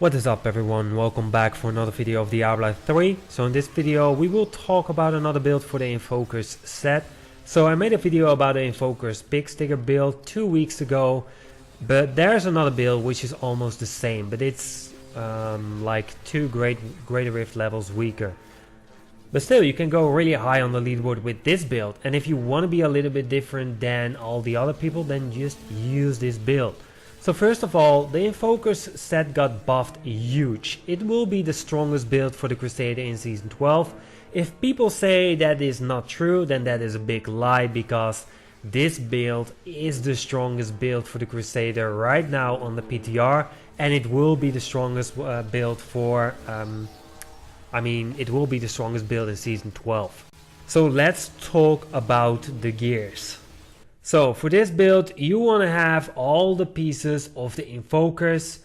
What is up everyone, welcome back for another video of Diablo 3. So in this video we will talk about another build for the Invoker's set. So I made a video about the Invoker's Big Sticker build 2 weeks ago, but there's another build which is almost the same, but it's like 2 Greater Rift levels weaker. But still, you can go really high on the leaderboard with this build, and if you want to be a little bit different than all the other people, then just use this build. So first of all, the Invoker's set got buffed huge. It will be the strongest build for the Crusader in Season 12. If people say that is not true, then that is a big lie, because this build is the strongest build for the Crusader right now on the PTR, and it will be the strongest build for, it will be the strongest build in Season 12. So let's talk about the gears. So for this build you want to have all the pieces of the Invokers.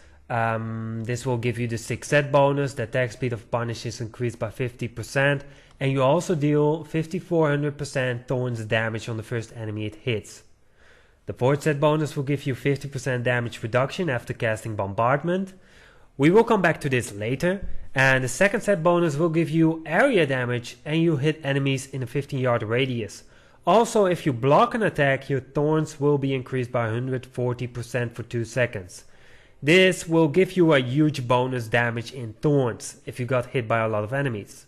This will give you the 6 set bonus, the attack speed of Punish is increased by 50%, and you also deal 5400% thorns damage on the first enemy it hits. The 4th set bonus will give you 50% damage reduction after casting Bombardment. We will come back to this later. And the 2nd set bonus will give you area damage and you hit enemies in a 15-yard radius. Also, if you block an attack, your thorns will be increased by 140% for 2 seconds. This will give you a huge bonus damage in thorns if you got hit by a lot of enemies.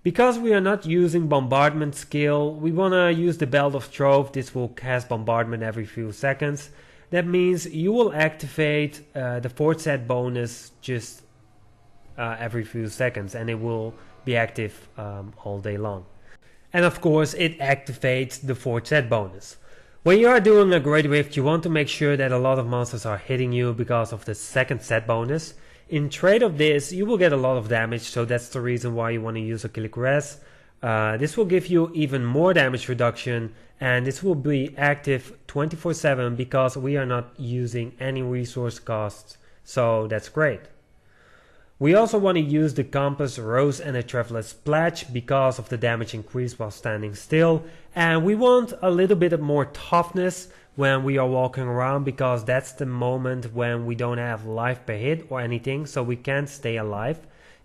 Because we are not using bombardment skill, we want to use the Belt of Trove. This will cast bombardment every few seconds. That means you will activate the 4th set bonus just every few seconds, and it will be active all day long. And of course it activates the 4th set bonus. When you are doing a Great Rift, you want to make sure that a lot of monsters are hitting you because of the 2nd set bonus. In trade of this you will get a lot of damage, so that's the reason why you want to use a Kilikres. This will give you even more damage reduction, and this will be active 24/7 because we are not using any resource costs, so that's great. We also want to use the Compass, Rose and the Traveler's Pledge because of the damage increase while standing still, and we want a little bit more toughness when we are walking around, because that's the moment when we don't have life per hit or anything, so we can't stay alive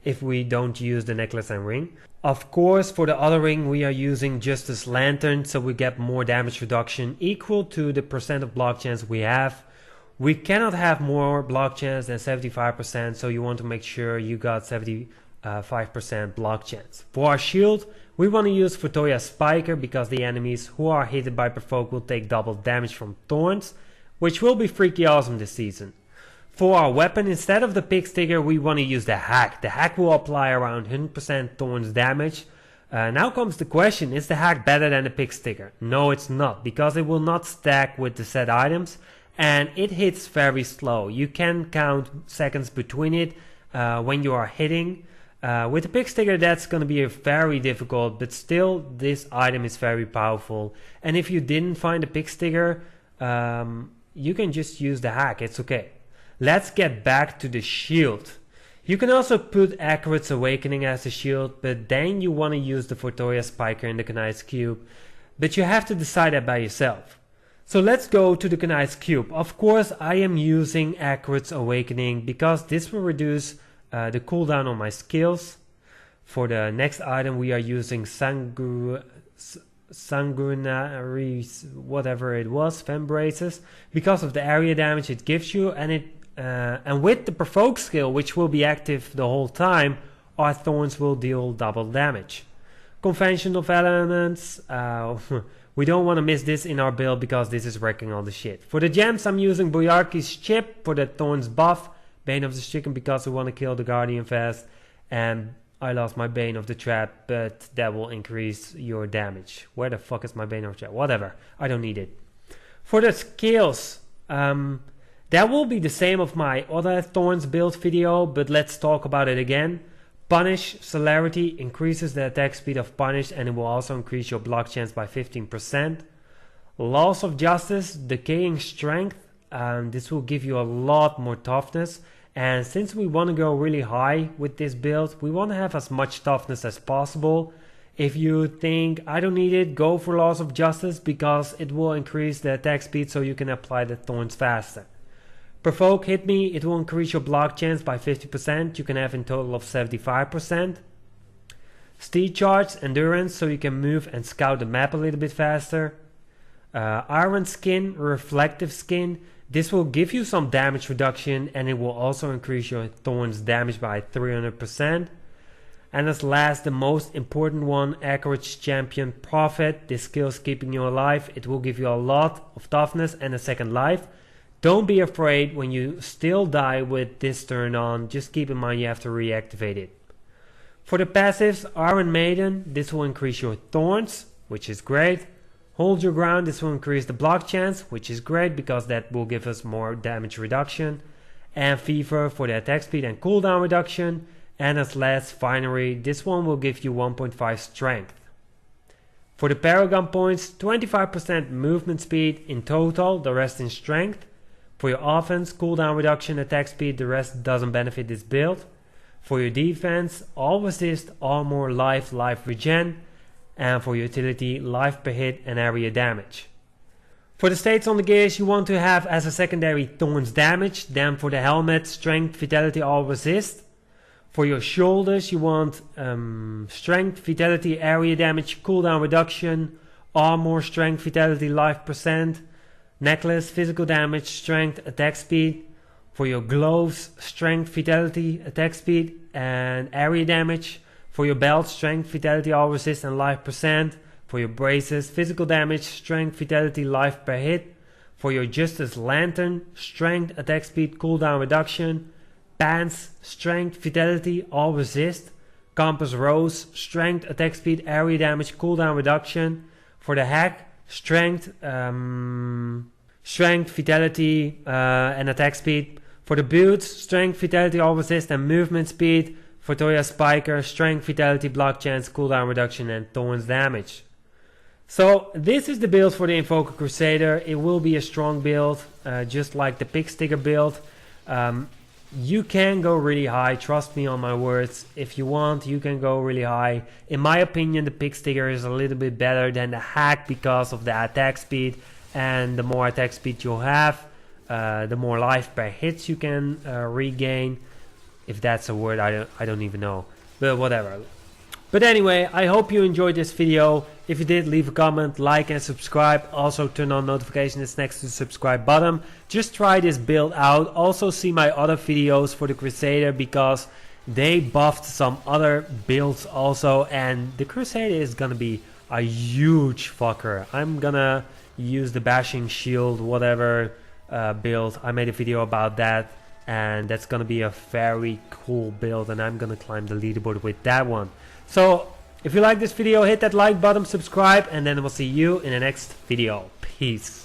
if we don't use the necklace and ring. Of course, for the other ring we are using Justice Lantern, so we get more damage reduction equal to the percent of block chance we have. We cannot have more block chance than 75%, so you want to make sure you got 75% block chance. For our shield, we want to use Fotoya Spiker because the enemies who are hit by Provoke will take double damage from thorns, which will be freaky awesome this season. For our weapon, instead of the Pig Sticker, we want to use the Hack. The Hack will apply around 100% thorns damage. Now comes the question, is the Hack better than the Pig Sticker? No, it's not, because it will not stack with the set items, and it hits very slow. You can count seconds between it when you are hitting. With the Pig Sticker that's going to be very difficult, but still this item is very powerful. And if you didn't find a Pig Sticker, you can just use the Hack, it's okay. Let's get back to the shield. You can also put Accurate's Awakening as a shield, but then you want to use the Fotoya Spiker in the Kanai's Cube. But you have to decide that by yourself. So let's go to the Kanai's Cube. Of course I am using Accurate's Awakening because this will reduce the cooldown on my skills. For the next item we are using Sanguinary, whatever it was, Fembraces, because of the area damage it gives you, and with the Provoke skill, which will be active the whole time, our thorns will deal double damage. Conventional elements, we don't want to miss this in our build because this is wrecking all the shit. For the gems I'm using Boyarki's Chip for the thorns buff, Bane of the Chicken because we want to kill the Guardian fast, and I lost my Bane of the Trap, but that will increase your damage. Where the fuck is my Bane of the Trap? Whatever, I don't need it. For the skills, that will be the same of my other Thorns build video, but let's talk about it again. Punish, Celerity increases the attack speed of Punish, and it will also increase your block chance by 15%. Laws of Justice, Decaying Strength, this will give you a lot more toughness, and since we want to go really high with this build, we want to have as much toughness as possible. If you think I don't need it, go for Laws of Justice because it will increase the attack speed so you can apply the thorns faster. Provoke hit me, it will increase your block chance by 50%. You can have in total of 75%. Steed charge, endurance, so you can move and scout the map a little bit faster. Iron skin, reflective skin. This will give you some damage reduction, and it will also increase your thorns damage by 300%. And as last, the most important one, accurate champion prophet. This skill is keeping you alive. It will give you a lot of toughness and a second life. Don't be afraid when you still die with this turned on. Just keep in mind you have to reactivate it. For the passives, Iron Maiden, this will increase your thorns, which is great. Hold your ground, this will increase the block chance, which is great because that will give us more damage reduction. And Fever for the attack speed and cooldown reduction. And as last, Finery, this one will give you 1.5 strength. For the Paragon points, 25% movement speed in total, the rest in strength. For your offense, cooldown reduction, attack speed, the rest doesn't benefit this build. For your defense, all resist, armor, life regen. And for utility, life per hit and area damage. For the states on the gears, you want to have as a secondary thorns damage. Then for the helmet, strength, vitality, all resist. For your shoulders, you want strength, vitality, area damage, cooldown reduction, armor, strength, vitality, life percent. Necklace, physical damage, strength, attack speed. For your gloves, strength, vitality, attack speed, and area damage. For your belt, strength, vitality, all resist, and life percent. For your braces, physical damage, strength, vitality, life per hit. For your Justice Lantern, strength, attack speed, cooldown reduction. Pants, strength, vitality, all resist. Compass Rose, strength, attack speed, area damage, cooldown reduction. For the hack, strength, vitality, and attack speed. For the boots, strength, vitality, all resist, and movement speed. For Toya Spiker, strength, vitality, block chance, cooldown reduction, and thorns damage. So this is the build for the Invoker Crusader. It will be a strong build, just like the Pig Sticker build. You can go really high, trust me on my words. If you want, you can go really high. In my opinion, the Pig Sticker is a little bit better than the hack because of the attack speed. And the more attack speed you'll have, the more life per hits you can regain. If that's a word, I don't even know. But whatever. But anyway, I hope you enjoyed this video. If you did, leave a comment, like and subscribe. Also turn on notifications next to the subscribe button. Just try this build out. Also see my other videos for the Crusader because they buffed some other builds also. And the Crusader is gonna be a huge fucker. I'm gonna use the bashing shield, whatever build. I made a video about that. And that's gonna be a very cool build. And I'm gonna climb the leaderboard with that one. So, if you like this video, hit that like button, subscribe, and then we'll see you in the next video. Peace.